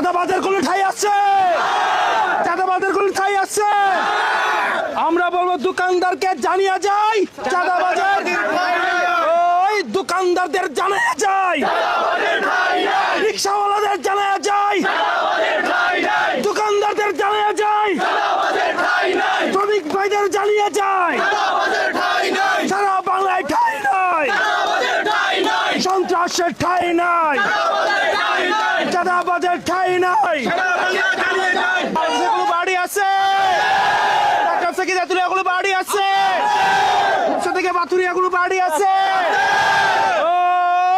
চাঁদাবাজের কোনো ঠাঁই আছে? চাঁদাবাজের কোনো ঠাঁই আছে? আমরা বলবো দোকানদারকে জানিয়ে যাই, চাঁদাবাজের ওই দোকানদারদের জানিয়ে যাই, রিক্সাওয়ালাদের জানিয়ে যাই, দোকানদারদের জানিয়ে যাই, শ্রমিক ভাইদের জানিয়ে যাই, সারা বাংলায় ঠাঁই নাই, সন্ত্রাসের ঠাঁই নাই, চাঁদাবাজের ঠাঁই নাই। বাড়ি আছে থেকে জাতুরিয়াগুলো বাড়ি আছে, থেকে বাতুরিয়াগুলো বাড়ি আছে,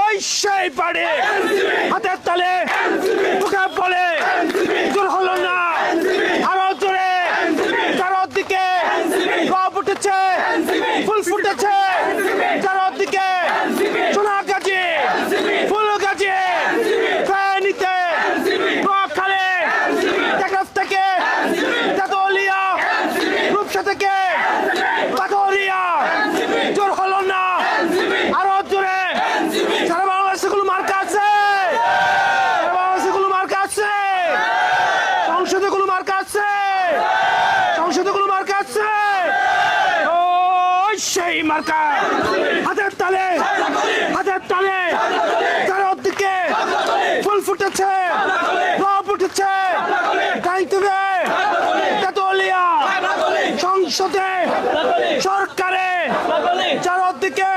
ওই সেই বাড়ি হাতের তালে মুখে বলে জোর হলো না, আরো জোরে চারদিকে রব উঠেছে, ফুল ফুটেছে চারদিকে, সোনাগাজী ফুলগাজী ফেনীতে নোয়াখালী টেকনাফ থেকে তেতুলিয়া রূপসা থেকে পাথরিয়া জোর হলো না, আরো জোরে সারা বাংলাদেশে গুলো মার্কা আছে, সারা বাংলাদেশে গুলো মার্কা আছে, সংসদে গুলো মার্কা আছে, সংসদে গুলো মার্কা আছে, ওই সেই মার্কা হাতের তালে, হাতের তালে চারদিকে ফুল ফুটেছে, রব উঠেছে, গাইতুবে তেতুলিয়া সংসদে সরকারে চারদিকে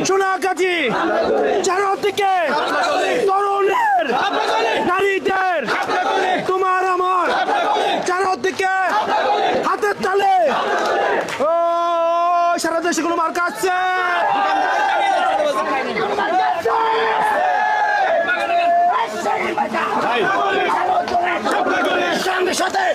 সোনাগাজী চারদিকে তরুণের নারীদের তোমার আমার চারদিকে হাতের তালে, ও সারা দেশে কোনো মার্কা আছে। সাথে